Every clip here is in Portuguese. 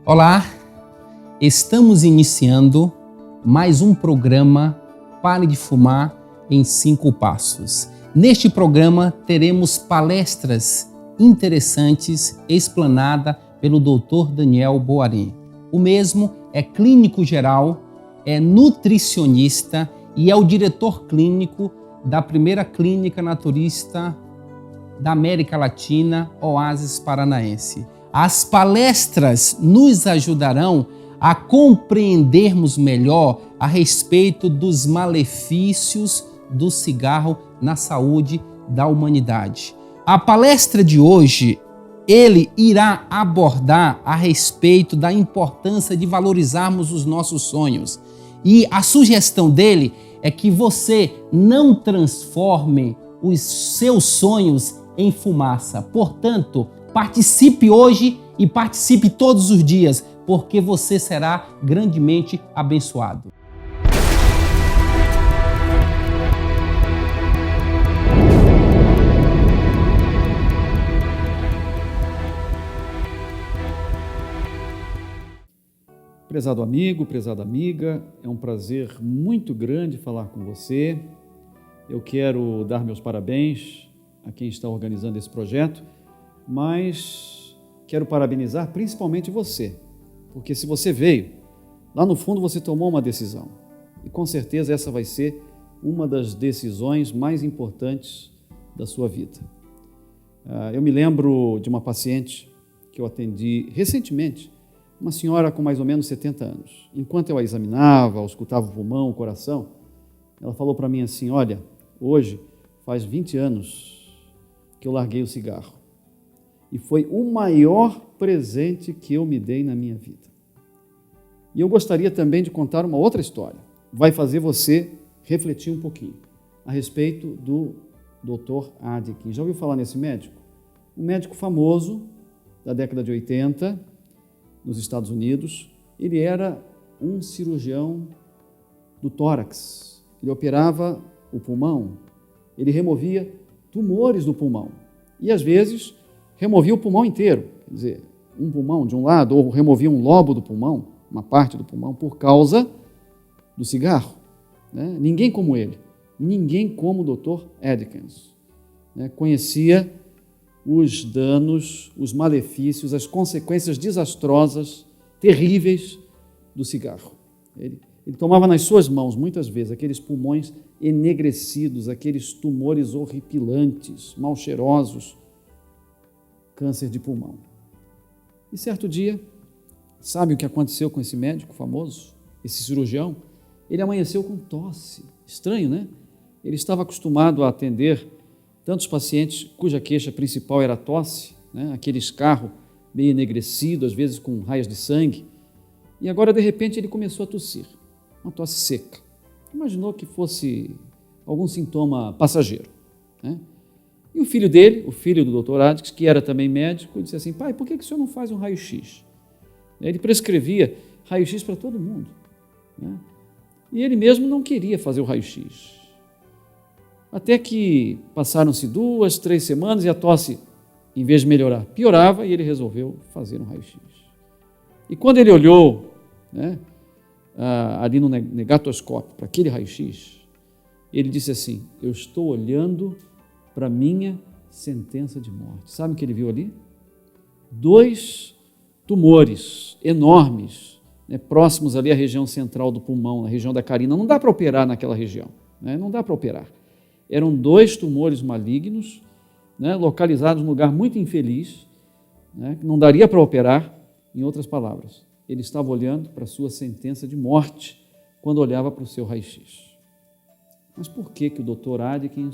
Olá, estamos iniciando mais um programa Pare de Fumar em 5 Passos. Neste programa teremos palestras interessantes explanadas pelo Dr. Daniel Boarim. O mesmo é clínico geral, é nutricionista e é o diretor clínico da primeira clínica naturista da América Latina, Oásis Paranaense. As palestras nos ajudarão a compreendermos melhor a respeito dos malefícios do cigarro na saúde da humanidade. A palestra de hoje, ele irá abordar a respeito da importância de valorizarmos os nossos sonhos. E a sugestão dele é que você não transforme os seus sonhos em fumaça. Portanto, participe hoje e participe todos os dias, porque você será grandemente abençoado. Prezado amigo, prezada amiga, é um prazer muito grande falar com você. Eu quero dar meus parabéns a quem está organizando esse projeto, mas quero parabenizar principalmente você, porque se você veio, lá no fundo você tomou uma decisão, e com certeza essa vai ser uma das decisões mais importantes da sua vida. Eu me lembro de uma paciente que eu atendi recentemente, uma senhora com mais ou menos 70 anos. Enquanto eu a examinava, eu escutava o pulmão, o coração, ela falou para mim assim: olha, hoje faz 20 anos que eu larguei o cigarro. E foi o maior presente que eu me dei na minha vida. E eu gostaria também de contar uma outra história. Vai fazer você refletir um pouquinho a respeito do Dr. Adekin. Já ouviu falar nesse médico? Um médico famoso da década de 80, nos Estados Unidos. Ele era um cirurgião do tórax. Ele operava o pulmão, ele removia tumores do pulmão e, às vezes, removia o pulmão inteiro, quer dizer, um pulmão de um lado, ou removia um lobo do pulmão, uma parte do pulmão, por causa do cigarro. Ninguém como ele, ninguém como o Dr. Adekin, conhecia os danos, os malefícios, as consequências desastrosas, terríveis do cigarro. Ele tomava nas suas mãos, muitas vezes, aqueles pulmões enegrecidos, aqueles tumores horripilantes, mal cheirosos, câncer de pulmão. E certo dia, sabe o que aconteceu com esse médico famoso, esse cirurgião? Ele amanheceu com tosse. Estranho, né? Ele estava acostumado a atender tantos pacientes cuja queixa principal era a tosse, aquele escarro meio enegrecido, às vezes com raias de sangue. E agora, de repente, ele começou a tossir, uma tosse seca. Imaginou que fosse algum sintoma passageiro. E o filho dele, o filho do Dr. Adekin, que era também médico, disse assim: pai, por que o senhor não faz um raio-x? Ele prescrevia raio-x para todo mundo. E ele mesmo não queria fazer o raio-x. Até que passaram-se 2, 3 semanas e a tosse, em vez de melhorar, piorava, e ele resolveu fazer um raio-x. E quando ele olhou ali no negatoscópio para aquele raio-x, ele disse assim: eu estou olhando para a minha sentença de morte. Sabe o que ele viu ali? 2 tumores enormes, próximos ali à região central do pulmão, na região da carina. Não dá para operar naquela região, não dá para operar. Eram 2 tumores malignos, localizados num lugar muito infeliz, que não daria para operar. Em outras palavras, ele estava olhando para a sua sentença de morte quando olhava para o seu raio-x. Mas por que o Dr. Adekin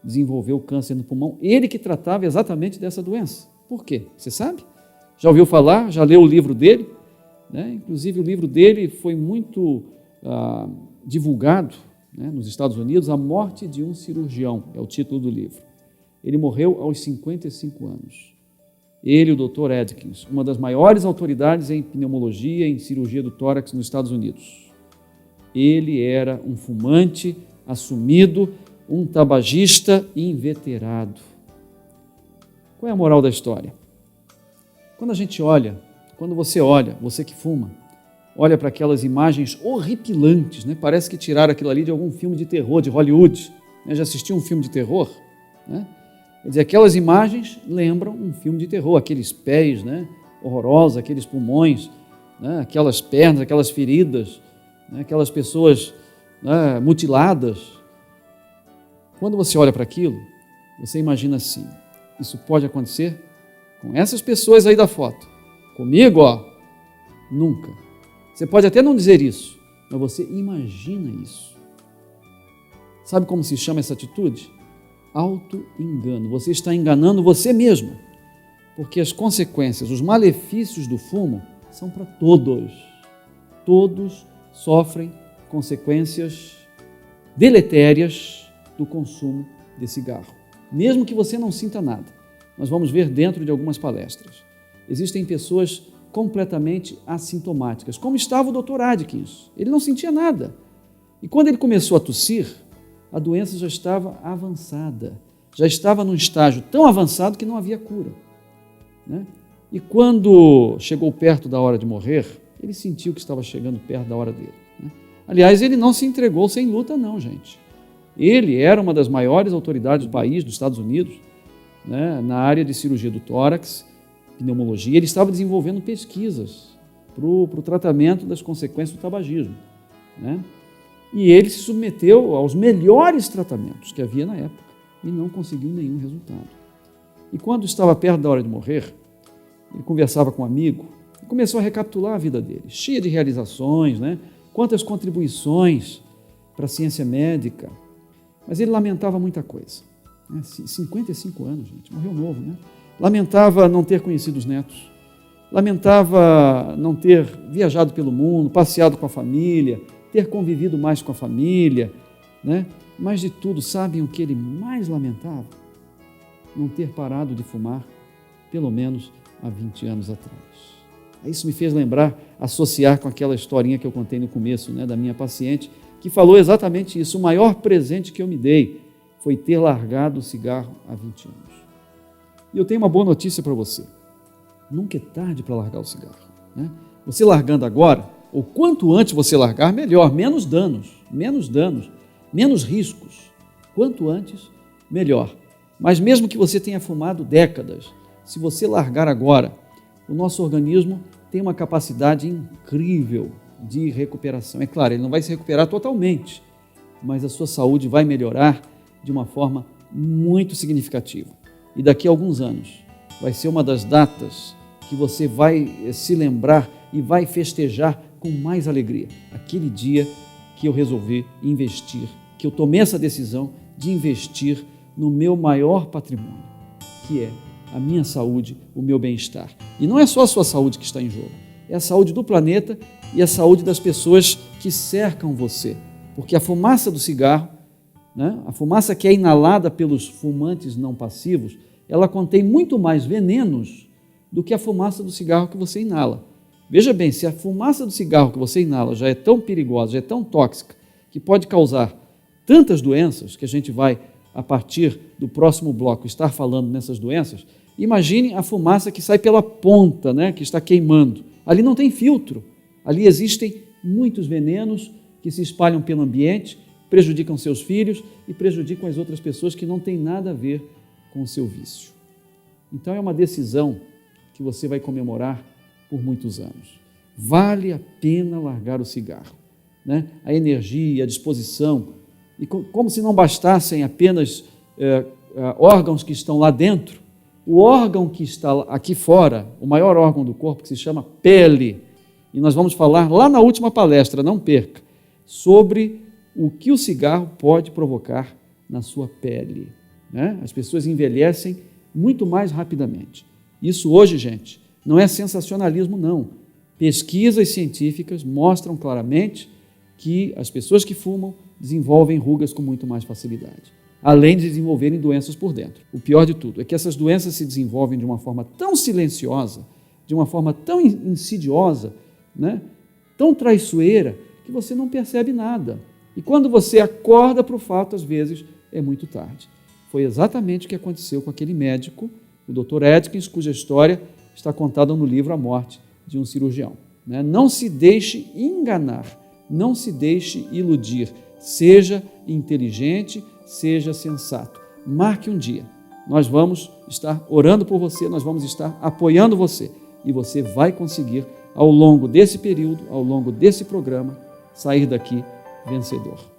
desenvolveu câncer no pulmão? Ele que tratava exatamente dessa doença. Por quê? Você sabe? Já ouviu falar? Já leu o livro dele? Inclusive, o livro dele foi muito divulgado nos Estados Unidos. A Morte de um Cirurgião é o título do livro. Ele morreu aos 55 anos. Ele, o Dr. Adekin, uma das maiores autoridades em pneumologia e em cirurgia do tórax nos Estados Unidos. Ele era um fumante assumido, um tabagista inveterado. Qual é a moral da história? Quando a gente olha Quando você olha, você que fuma, olha para aquelas imagens horripilantes, né? Parece que tiraram aquilo ali de algum filme de terror, de Hollywood. Né? Já assistiu um filme de terror? Né? Quer dizer, aquelas imagens lembram um filme de terror, aqueles pés, né? Horrorosos, aqueles pulmões, né? Aquelas pernas, aquelas feridas, né? Aquelas pessoas, né? Mutiladas. Quando você olha para aquilo, você imagina assim, isso pode acontecer com essas pessoas aí da foto. Comigo, ó, nunca. Você pode até não dizer isso, mas você imagina isso. Sabe como se chama essa atitude? Auto-engano. Você está enganando você mesmo, porque as consequências, os malefícios do fumo são para todos. Todos sofrem consequências deletérias do consumo de cigarro, mesmo que você não sinta nada. Nós vamos ver dentro de algumas palestras. Existem pessoas completamente assintomáticas, como estava o Dr. Adkins. Ele não sentia nada. E quando ele começou a tossir, a doença já estava avançada, já estava num estágio tão avançado que não havia cura. Né? E quando chegou perto da hora de morrer, ele sentiu que estava chegando perto da hora dele. Né? Aliás, ele não se entregou sem luta não, gente. Ele era uma das maiores autoridades do país, dos Estados Unidos, né, na área de cirurgia do tórax, pneumologia. Ele estava desenvolvendo pesquisas para o tratamento das consequências do tabagismo. Né? E ele se submeteu aos melhores tratamentos que havia na época e não conseguiu nenhum resultado. E quando estava perto da hora de morrer, ele conversava com um amigo e começou a recapitular a vida dele, cheia de realizações, né? Quantas contribuições para a ciência médica. Mas ele lamentava muita coisa. 55 anos, gente, morreu novo, né? Lamentava não ter conhecido os netos, lamentava não ter viajado pelo mundo, passeado com a família, ter convivido mais com a família, né? Mas de tudo, sabem o que ele mais lamentava? Não ter parado de fumar, pelo menos há 20 anos atrás. Isso me fez lembrar, associar com aquela historinha que eu contei no começo, né, da minha paciente, que falou exatamente isso. O maior presente que eu me dei foi ter largado o cigarro há 20 anos. E eu tenho uma boa notícia para você. Nunca é tarde para largar o cigarro. Né? Você largando agora, ou quanto antes você largar, melhor. Menos danos, menos riscos. Quanto antes, melhor. Mas mesmo que você tenha fumado décadas, se você largar agora, o nosso organismo tem uma capacidade incrível de recuperação. É claro, ele não vai se recuperar totalmente, mas a sua saúde vai melhorar de uma forma muito significativa. E daqui a alguns anos vai ser uma das datas que você vai se lembrar e vai festejar com mais alegria. Aquele dia que eu resolvi investir, que eu tomei essa decisão de investir no meu maior patrimônio, que é a minha saúde, o meu bem-estar. E não é só a sua saúde que está em jogo, é a saúde do planeta e a saúde das pessoas que cercam você. Porque a fumaça do cigarro, né, a fumaça que é inalada pelos fumantes não passivos, ela contém muito mais venenos do que a fumaça do cigarro que você inala. Veja bem, se a fumaça do cigarro que você inala já é tão perigosa, já é tão tóxica, que pode causar tantas doenças, que a gente vai, a partir do próximo bloco, estar falando nessas doenças, imagine a fumaça que sai pela ponta, né, que está queimando. Ali não tem filtro, ali existem muitos venenos que se espalham pelo ambiente, prejudicam seus filhos e prejudicam as outras pessoas que não têm nada a ver com o seu vício. Então é uma decisão que você vai comemorar por muitos anos. Vale a pena largar o cigarro, né? A energia, a disposição, e como se não bastassem apenas órgãos que estão lá dentro, o órgão que está aqui fora, o maior órgão do corpo, que se chama pele, e nós vamos falar lá na última palestra, não perca, sobre o que o cigarro pode provocar na sua pele. Né? As pessoas envelhecem muito mais rapidamente. Isso hoje, gente, não é sensacionalismo, não. Pesquisas científicas mostram claramente que as pessoas que fumam desenvolvem rugas com muito mais facilidade, além de desenvolverem doenças por dentro. O pior de tudo é que essas doenças se desenvolvem de uma forma tão silenciosa, de uma forma tão insidiosa, né? Tão traiçoeira, que você não percebe nada. E quando você acorda para o fato, às vezes, é muito tarde. Foi exatamente o que aconteceu com aquele médico, o Dr. Adkins, cuja história está contada no livro A Morte de um cirurgião, né? Não se deixe enganar, não se deixe iludir. Seja inteligente, seja sensato. Marque um dia. Nós vamos estar orando por você, nós vamos estar apoiando você e você vai conseguir, ao longo desse período, ao longo desse programa, sair daqui vencedor.